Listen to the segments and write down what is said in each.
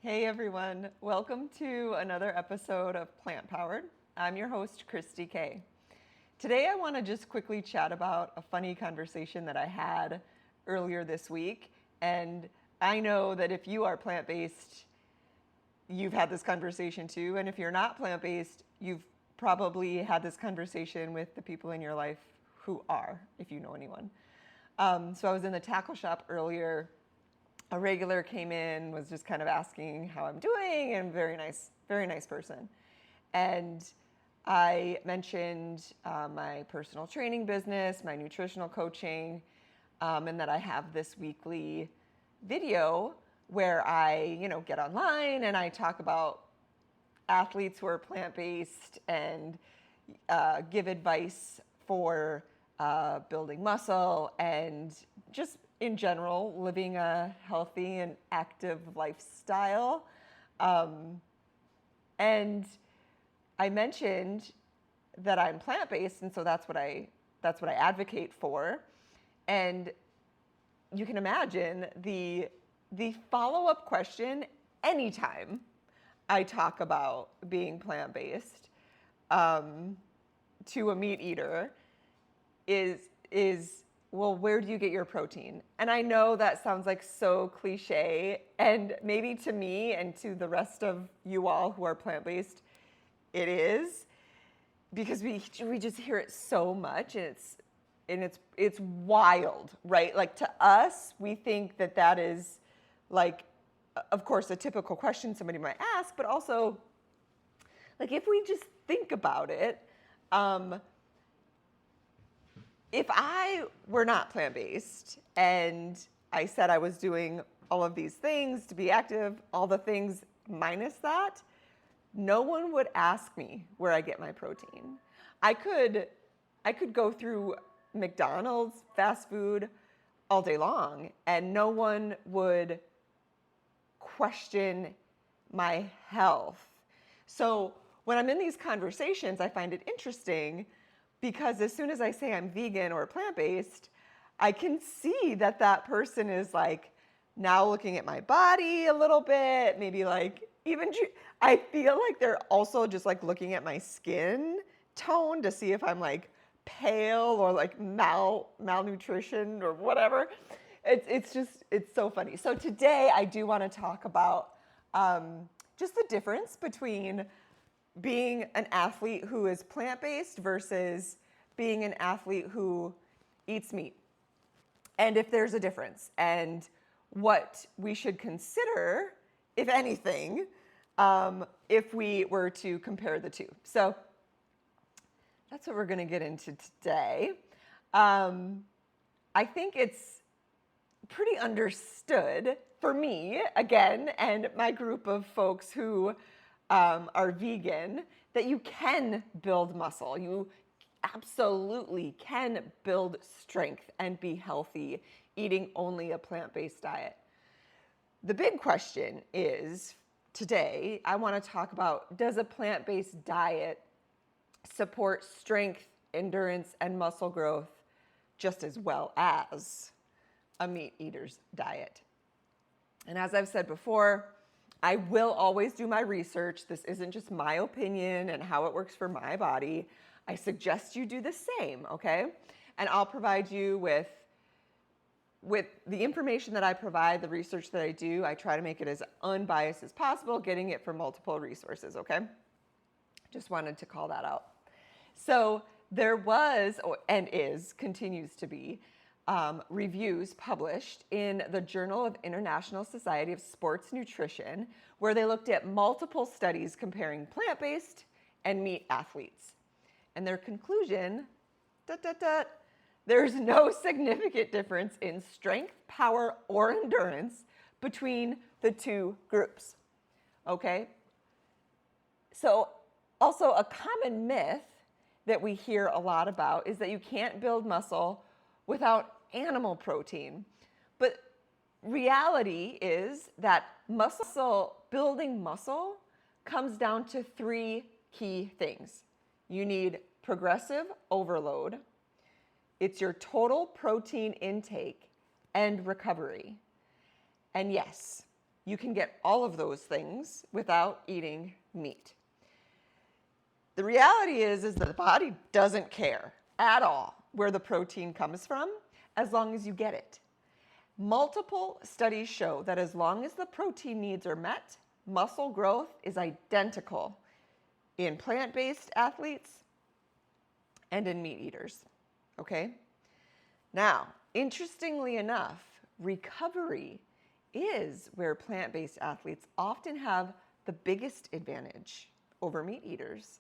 Hey everyone, welcome to another episode of Plant Powered. I'm your host, Christy K. Today I want to just quickly chat about a funny conversation that I had earlier this week. And I know that if you are plant-based, you've had this conversation too. And if you're not plant-based, you've probably had this conversation with the people in your life who are, if you know anyone. So I was in the tackle shop earlier. A regular came in, was just kind of asking how I'm doing, and very nice person. And I mentioned my personal training business, my nutritional coaching, and that I have this weekly video where I, get online and I talk about athletes who are plant-based and give advice for building muscle and just in general, living a healthy and active lifestyle. And I mentioned that I'm plant-based, and so that's what I advocate for. And you can imagine the follow-up question anytime I talk about being plant-based to a meat eater is well, where do you get your protein? And I know that sounds like so cliche, and maybe to me and to the rest of you all who are plant-based, it is, because we just hear it so much, and it's wild, right? Like, to us, we think that is like, of course, a typical question somebody might ask, but also, like, if we just think about it, if I were not plant-based and I said I was doing all of these things to be active, all the things minus that, no one would ask me where I get my protein. I could go through McDonald's, fast food, all day long, and no one would question my health. So when I'm in these conversations, I find it interesting because as soon as I say I'm vegan or plant-based, I can see that person is like now looking at my body a little bit, maybe like even, I feel like they're also just like looking at my skin tone to see if I'm like pale or like malnutrition or whatever. It's so funny. So today I do want to talk about just the difference between being an athlete who is plant-based versus being an athlete who eats meat. And if there's a difference, and what we should consider, if anything, if we were to compare the two. So that's what we're going to get into today. I think it's pretty understood for me, again, and my group of folks who are vegan, that you can build muscle. You absolutely can build strength and be healthy eating only a plant-based diet. The big question is, today, I want to talk about, does a plant-based diet support strength, endurance, and muscle growth just as well as a meat eater's diet? And as I've said before, I will always do my research. This isn't just my opinion and how it works for my body. I suggest you do the same, okay? And I'll provide you with the information that I provide, the research that I do. I try to make it as unbiased as possible, getting it from multiple resources, okay? Just wanted to call that out. So there was, and continues to be, reviews published in the Journal of International Society of Sports Nutrition, where they looked at multiple studies comparing plant-based and meat athletes. And their conclusion, there's no significant difference in strength, power, or endurance between the two groups. Okay? So also a common myth that we hear a lot about is that you can't build muscle without animal protein. But reality is that building muscle comes down to three key things. You need progressive overload, it's your total protein intake, and recovery. And yes, you can get all of those things without eating meat. The reality is that the body doesn't care at all where the protein comes from as long as you get it. Multiple studies show that as long as the protein needs are met, muscle growth is identical in plant-based athletes and in meat eaters, okay? Now, interestingly enough, recovery is where plant-based athletes often have the biggest advantage over meat eaters.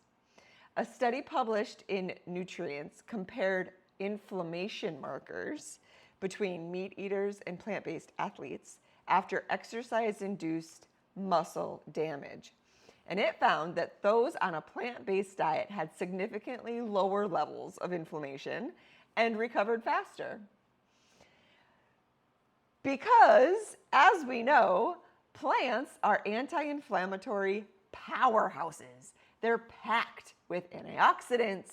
A study published in Nutrients compared inflammation markers between meat eaters and plant-based athletes after exercise-induced muscle damage. And it found that those on a plant-based diet had significantly lower levels of inflammation and recovered faster. Because, as we know, plants are anti-inflammatory powerhouses. They're packed with antioxidants,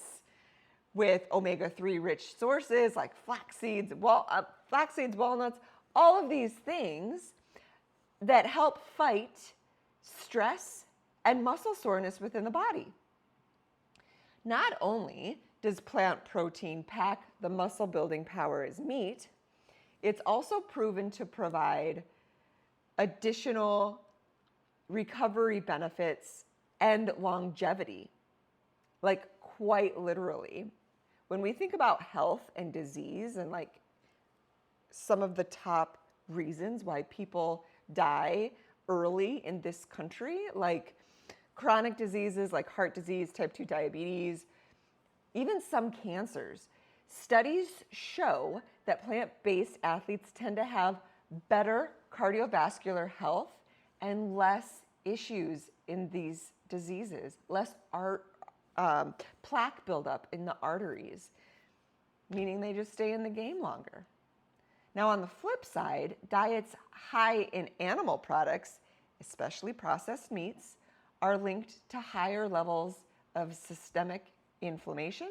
with omega-3 rich sources like flax seeds, walnuts, all of these things that help fight stress and muscle soreness within the body. Not only does plant protein pack the muscle building power as meat, it's also proven to provide additional recovery benefits and longevity, like quite literally. When we think about health and disease and like some of the top reasons why people die early in this country, like chronic diseases like heart disease, type 2 diabetes, even some cancers, studies show that plant-based athletes tend to have better cardiovascular health and less issues in these diseases, less plaque buildup in the arteries, meaning they just stay in the game longer. Now, on the flip side, diets high in animal products, especially processed meats, are linked to higher levels of systemic inflammation,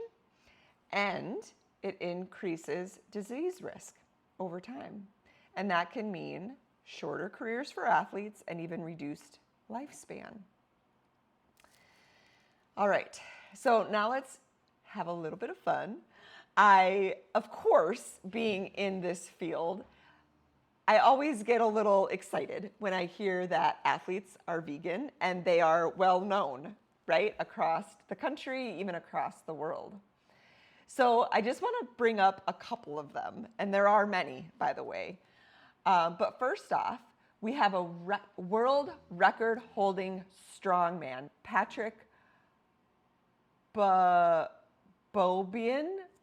and it increases disease risk over time. And that can mean shorter careers for athletes and even reduced lifespan. All right, so now let's have a little bit of fun. Of course, being in this field, I always get a little excited when I hear that athletes are vegan and they are well known, right? Across the country, even across the world. So I just want to bring up a couple of them, and there are many, by the way. But first off, we have a world record holding strongman, Patrick Beaubien.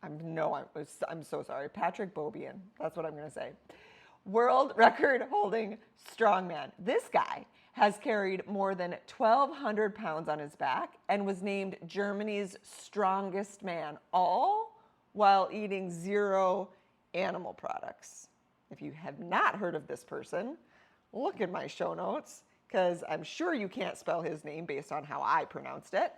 I'm so sorry. Patrick Beaubien. That's what I'm going to say. World record holding strongman. This guy has carried more than 1,200 pounds on his back and was named Germany's strongest man, all while eating 0 animal products. If you have not heard of this person, look in my show notes, because I'm sure you can't spell his name based on how I pronounced it.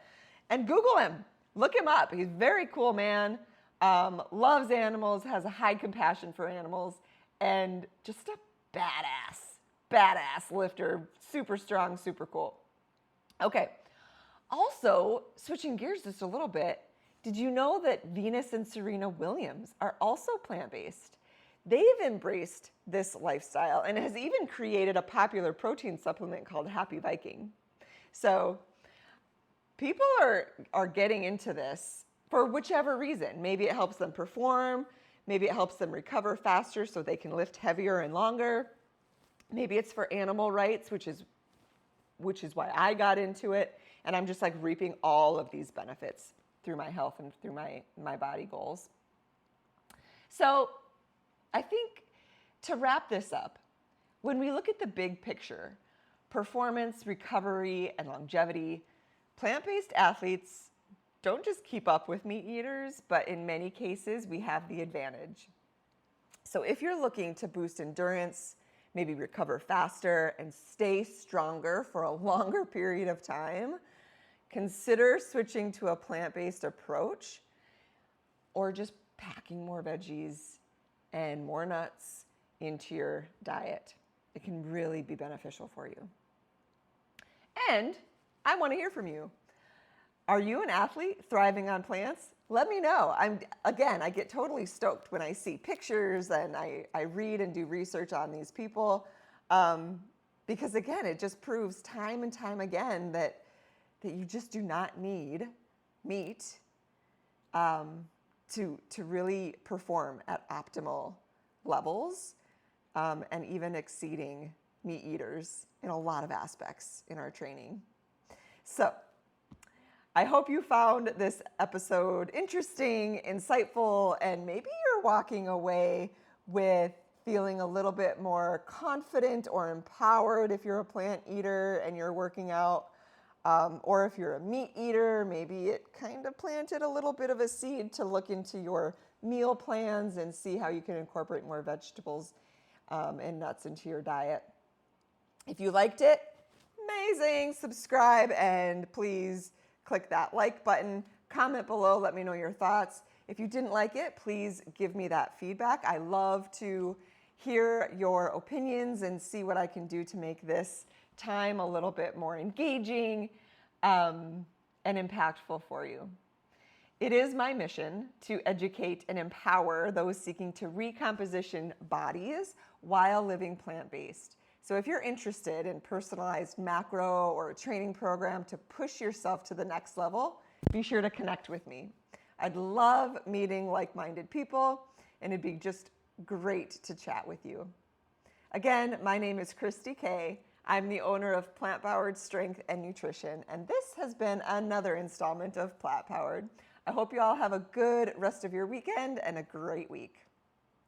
And Google him. Look him up. He's a very cool man, loves animals, has a high compassion for animals, and just a badass lifter. Super strong, super cool. Okay. Also, switching gears just a little bit, did you know that Venus and Serena Williams are also plant-based? They've embraced this lifestyle and has even created a popular protein supplement called Happy Viking. So people are getting into this for whichever reason. Maybe it helps them perform. Maybe it helps them recover faster so they can lift heavier and longer. Maybe it's for animal rights, which is why I got into it. And I'm just like reaping all of these benefits through my health and through my body goals. So I think to wrap this up, when we look at the big picture, performance, recovery, and longevity, plant-based athletes don't just keep up with meat eaters, but in many cases, we have the advantage. So if you're looking to boost endurance, maybe recover faster, and stay stronger for a longer period of time, consider switching to a plant-based approach or just packing more veggies and more nuts into your diet. It can really be beneficial for you. And I want to hear from you. Are you an athlete thriving on plants? Let me know. I get totally stoked when I see pictures and I read and do research on these people. Because again, it just proves time and time again that you just do not need meat to really perform at optimal levels, and even exceeding meat eaters in a lot of aspects in our training. So I hope you found this episode interesting, insightful, and maybe you're walking away with feeling a little bit more confident or empowered if you're a plant eater and you're working out. Or if you're a meat eater, maybe it kind of planted a little bit of a seed to look into your meal plans and see how you can incorporate more vegetables and nuts into your diet. If you liked it, amazing. Subscribe and please click that like button. Comment below, let me know your thoughts. If you didn't like it, please give me that feedback. I love to hear your opinions and see what I can do to make this time a little bit more engaging and impactful for you. It is my mission to educate and empower those seeking to recomposition bodies while living plant-based. So if you're interested in personalized macro or a training program to push yourself to the next level, be sure to connect with me. I'd love meeting like-minded people, and it'd be just great to chat with you. Again, my name is Christy K. I'm the owner of Plant Powered Strength and Nutrition, and this has been another installment of Plant Powered. I hope you all have a good rest of your weekend and a great week.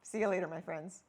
See you later, my friends.